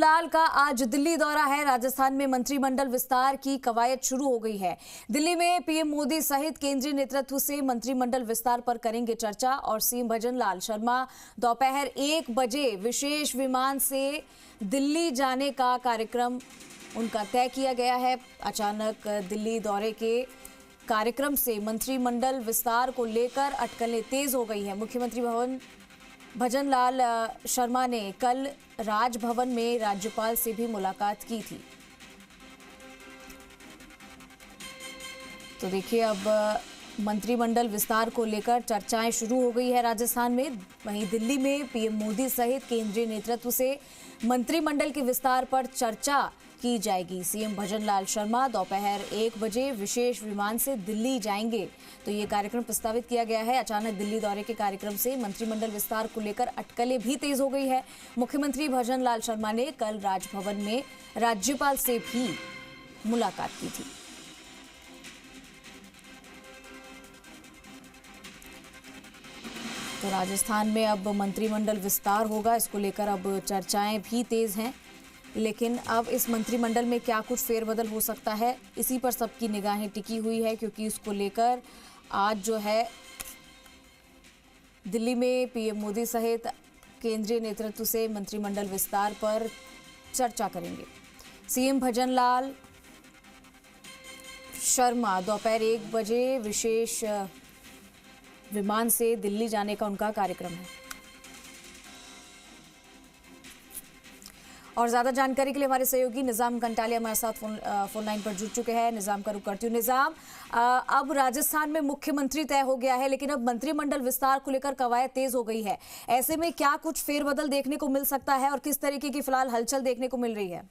लाल का आज दिल्ली दौरा है। राजस्थान में मंत्रिमंडल विस्तार की कवायद शुरू हो गई है। दिल्ली में पीएम मोदी सहित केंद्रीय नेतृत्व से मंत्रिमंडल विस्तार पर करेंगे चर्चा और सीएम भजन लाल शर्मा दोपहर 1 बजे विशेष विमान से दिल्ली जाने का कार्यक्रम उनका तय किया गया है। अचानक दिल्ली दौरे के कार्यक्रम से मंत्रिमंडल विस्तार को लेकर अटकलें तेज हो गई है। मुख्यमंत्री भजन लाल शर्मा ने कल राजभवन में राज्यपाल से भी मुलाकात की थी। तो देखिए, अब मंत्रिमंडल विस्तार को लेकर चर्चाएं शुरू हो गई है राजस्थान में। वहीं दिल्ली में पीएम मोदी सहित केंद्रीय नेतृत्व से मंत्रिमंडल के विस्तार पर चर्चा की जाएगी। सीएम भजन लाल शर्मा दोपहर 1 बजे विशेष विमान से दिल्ली जाएंगे। तो ये कार्यक्रम प्रस्तावित किया गया है। अचानक दिल्ली दौरे के कार्यक्रम से मंत्रिमंडल विस्तार को लेकर अटकलें भी तेज हो गई है। मुख्यमंत्री भजन लाल शर्मा ने कल राजभवन में राज्यपाल से भी मुलाकात की थी। तो राजस्थान में अब मंत्रिमंडल विस्तार होगा, इसको लेकर अब चर्चाएं भी तेज हैं। लेकिन अब इस मंत्रिमंडल में क्या कुछ फेरबदल हो सकता है, इसी पर सबकी निगाहें टिकी हुई है, क्योंकि इसको लेकर आज जो है दिल्ली में पीएम मोदी सहित केंद्रीय नेतृत्व से मंत्रिमंडल विस्तार पर चर्चा करेंगे। सीएम भजन लाल शर्मा दोपहर 1 बजे विशेष विमान से दिल्ली जाने का उनका कार्यक्रम है। और ज्यादा जानकारी के लिए हमारे सहयोगी निजाम कंटालिया हमारे साथ फोन लाइन पर जुड़ चुके हैं। निजाम का रुख करती हूँ। निजाम, अब राजस्थान में मुख्यमंत्री तय हो गया है, लेकिन अब मंत्रिमंडल विस्तार को लेकर कवायद तेज हो गई है। ऐसे में क्या कुछ फेरबदल देखने को मिल सकता है और किस तरीके की फिलहाल हलचल देखने को मिल रही है?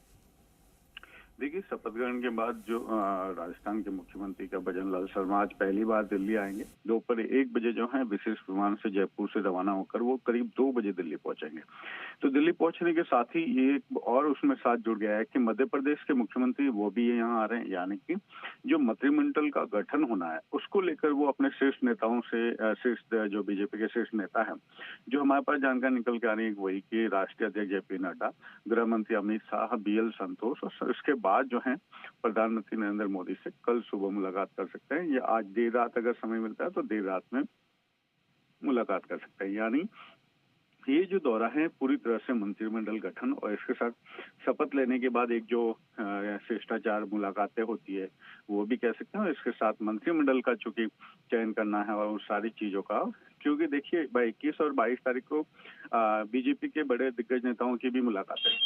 देखिए, शपथ ग्रहण के बाद जो राजस्थान के मुख्यमंत्री का भजन लाल शर्मा आज पहली बार दिल्ली आएंगे। दोपहर 1 बजे जो है विशेष विमान से जयपुर से रवाना होकर वो करीब 2 बजे दिल्ली पहुंचेंगे। तो दिल्ली पहुंचने के साथ ही ये और उसमें साथ जुड़ गया है कि मध्य प्रदेश के मुख्यमंत्री वो भी यहाँ आ रहे हैं। यानी कि जो मंत्रिमंडल का गठन होना है उसको लेकर वो अपने शीर्ष नेताओं से जो बीजेपी के शीर्ष नेता है, जो हमारे पास जानकारी निकल के आ रही है, वही की राष्ट्रीय अध्यक्ष जेपी नड्डा, गृह मंत्री अमित शाह, BL संतोष और उसके बाद जो है प्रधानमंत्री नरेंद्र मोदी से कल सुबह मुलाकात कर सकते हैं, या आज देर रात अगर समय मिलता है तो देर रात में मुलाकात कर सकते हैं। यानी ये जो दौरा है पूरी तरह से मंत्रिमंडल गठन और इसके साथ शपथ लेने के बाद एक जो शिष्टाचार मुलाकातें होती है वो भी कह सकते हैं, और इसके साथ मंत्रिमंडल का चूंकि चयन करना है और उन सारी चीजों का, क्योंकि देखिए 21 और 22 तारीख को बीजेपी के बड़े दिग्गज नेताओं की भी मुलाकात है,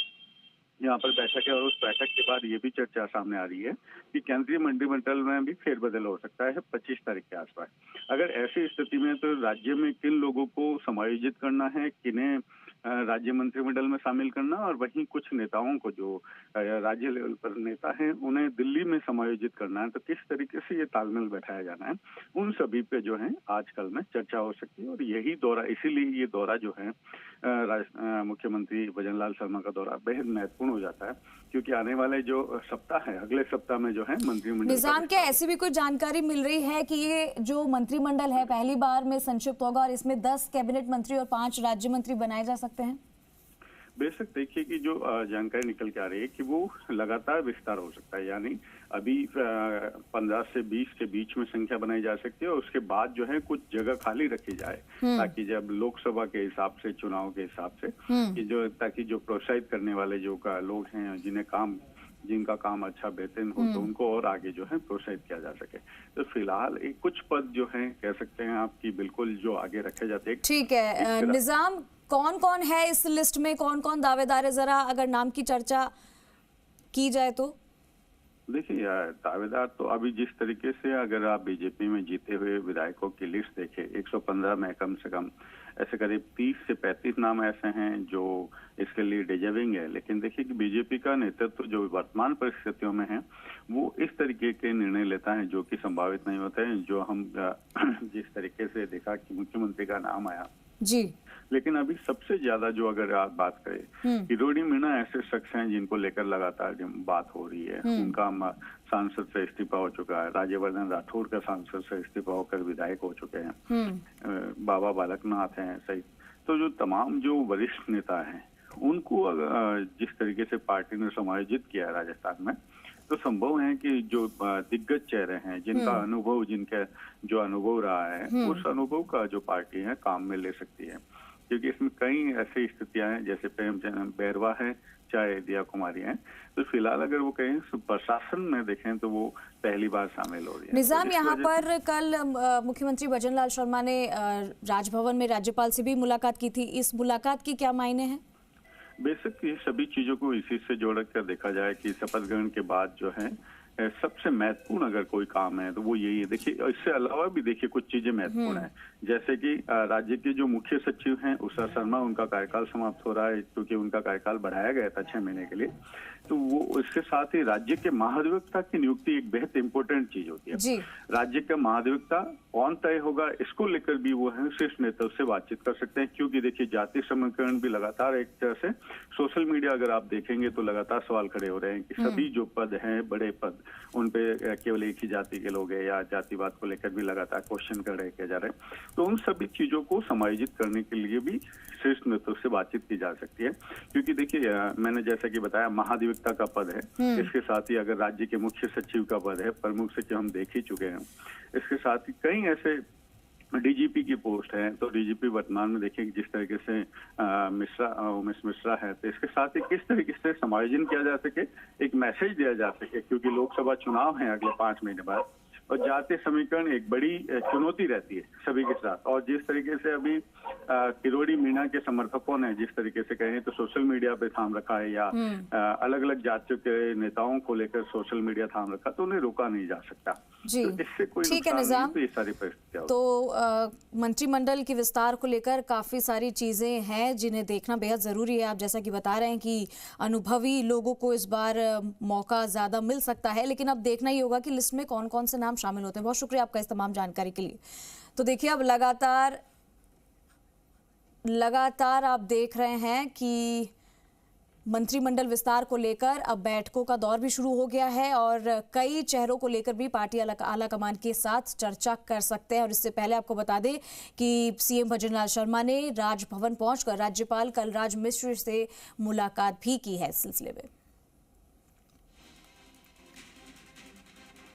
यहाँ पर बैठक है। और उस बैठक के बाद ये भी चर्चा सामने आ रही है कि केंद्रीय मंत्रिमंडल में भी फेरबदल हो सकता है 25 तारीख के आसपास। अगर ऐसी स्थिति में तो राज्य में किन लोगों को समायोजित करना है, किन्हें राज्य मंत्रिमंडल में शामिल करना, और वहीं कुछ नेताओं को जो राज्य लेवल पर नेता हैं उन्हें दिल्ली में समायोजित करना है, तो किस तरीके से ये तालमेल बैठाया जाना है, उन सभी पे जो है आजकल में चर्चा हो सकती है। और यही दौरा, इसीलिए ये दौरा जो है मुख्यमंत्री भजन लाल शर्मा का दौरा बेहद महत्वपूर्ण हो जाता है, क्योंकि आने वाले जो सप्ताह है, अगले सप्ताह में जो है मंत्रिमंडल। निजाम, क्या ऐसी भी कोई जानकारी मिल रही है कि ये जो मंत्रिमंडल है पहली बार में संक्षिप्त होगा और इसमें 10 कैबिनेट मंत्री और 5 राज्य मंत्री बनाए जा सकते हैं? बेशक देखिए कि जो जानकारी निकल के आ रही है कि वो लगातार विस्तार हो सकता है। यानी अभी 15 से 20 के बीच में संख्या बनाई जा सकती है, और उसके बाद जो है कुछ जगह खाली रखी जाए, ताकि जब लोकसभा के हिसाब से, चुनाव के हिसाब से, कि जो ताकि जो प्रोत्साहित करने वाले जो लोग हैं, जिनका काम अच्छा बेहतर हो, तो उनको और आगे जो है प्रोत्साहित किया जा सके। तो फिलहाल एक कुछ पद जो है कह सकते हैं आपकी बिल्कुल जो आगे रखे जाते हैं। ठीक है निजाम, कौन कौन है इस लिस्ट में, कौन कौन दावेदार है, जरा अगर नाम की चर्चा की जाए तो? देखिए दावेदार तो अभी जिस तरीके से अगर आप बीजेपी में जीते हुए विधायकों की लिस्ट देखें, 115 में कम से कम ऐसे करीब 30 से 35 नाम ऐसे हैं जो इसके लिए डिजर्विंग है। लेकिन देखिए कि बीजेपी का नेतृत्व जो वर्तमान परिस्थितियों में है वो इस तरीके के निर्णय लेता है जो कि संभावित नहीं होते हैं। जो हम जिस तरीके से देखा कि मुख्यमंत्री का नाम आया जी, लेकिन अभी सबसे ज्यादा जो अगर आप बात करें, किरोड़ी मीणा ऐसे शख्स हैं जिनको लेकर लगातार बात हो रही है। उनका सांसद से इस्तीफा हो चुका है, राज्यवर्धन राठौर का सांसद से इस्तीफा होकर विधायक हो चुके हैं, बाबा बालकनाथ हैं सही। तो जो तमाम जो वरिष्ठ नेता हैं उनको जिस तरीके से पार्टी ने समायोजित किया है राजस्थान में, तो संभव है कि जो दिग्गज चेहरे हैं, जिनका अनुभव, जिनका जो अनुभव रहा है, उस अनुभव का जो पार्टी है काम में ले सकती है। क्योंकि इसमें कई ऐसी स्थितियां हैं, जैसे प्रेमचंद बैरवा है, चाहे दिया कुमारी हैं, तो फिलहाल अगर वो कहें प्रशासन में देखें तो वो पहली बार शामिल हो रही है। निजाम, यहाँ पर कल मुख्यमंत्री भजनलाल शर्मा ने राजभवन में राज्यपाल से भी मुलाकात की थी। इस मुलाकात की क्या मायने हैं? बेसिक ये सभी चीजों को इसी से जोड़ कर देखा जाए कि शपथ ग्रहण के बाद जो है सबसे महत्वपूर्ण अगर कोई काम है तो वो यही है। देखिए, इससे अलावा भी देखिए कुछ चीजें महत्वपूर्ण है, जैसे कि राज्य के जो मुख्य सचिव हैं उषा शर्मा, उनका कार्यकाल समाप्त हो रहा है क्योंकि उनका कार्यकाल बढ़ाया गया था 6 महीने के लिए। तो वो इसके साथ ही राज्य के महाधिवक्ता की नियुक्ति एक बेहद इंपॉर्टेंट चीज होती है। राज्य का महाधिवक्ता कौन तय होगा, इसको लेकर भी वो है शीर्ष नेतृत्व से बातचीत कर सकते हैं, क्योंकि देखिए जाति समीकरण भी लगातार एक तरह से सोशल मीडिया अगर आप देखेंगे तो लगातार सवाल खड़े हो रहे हैं कि सभी जो पद हैं, बड़े पद, उन पे केवल एक ही जाति के लोग हैं या जातिवाद को लेकर भी लगातार क्वेश्चन कर रहे किया जा रहे हैं। तो उन सभी चीजों को समायोजित करने के लिए भी शीर्ष नेतृत्व से बातचीत की जा सकती है, क्योंकि देखिए मैंने जैसा कि बताया महाधिवक्ता का पद है, इसके साथ ही अगर राज्य के मुख्य सचिव का पद है, प्रमुख सचिव हम देख ही चुके हैं, इसके साथ ही कई ऐसे डीजीपी की पोस्ट है, तो डीजीपी वर्तमान में देखें जिस तरीके से उमेश मिश्रा है, तो इसके साथ ही किस तरीके से समायोजन किया जा सके, एक मैसेज दिया जा सके, क्योंकि लोकसभा चुनाव है अगले 5 महीने बाद और जातीय समीकरण एक बड़ी चुनौती रहती है सभी के साथ। और जिस तरीके से अभी किरोड़ी मीणा के समर्थकों ने जिस तरीके से कहें तो सोशल मीडिया पे थाम रखा है या अलग अलग जातियों के नेताओं को लेकर सोशल मीडिया थाम रखा, तो उन्हें रोका नहीं जा सकता। जी, तो इससे कोई ठीक है निजाम। तो ये सारी परिस्थितियां तो मंत्रिमंडल के विस्तार को लेकर काफी सारी चीजें हैं जिन्हें देखना बेहद जरूरी है। आप जैसा कि बता रहे हैं कि अनुभवी लोगों को इस बार मौका ज्यादा मिल सकता है, लेकिन अब देखना ही होगा कि लिस्ट में कौन कौन से नाम शामिल होते हैं। बहुत शुक्रिया आपका इस तमाम जानकारी के लिए। तो देखिए, अब लगातार आप देख रहे हैं कि मंत्रिमंडल विस्तार को लेकर अब बैठकों का दौर भी शुरू हो गया है और कई चेहरों को लेकर भी पार्टी आला कमान के साथ चर्चा कर सकते हैं। और इससे पहले आपको बता दें कि सीएम भजनलाल शर्मा ने राजभवन पहुंचकर राज्यपाल कलराज मिश्र से मुलाकात भी की है इस सिलसिले में।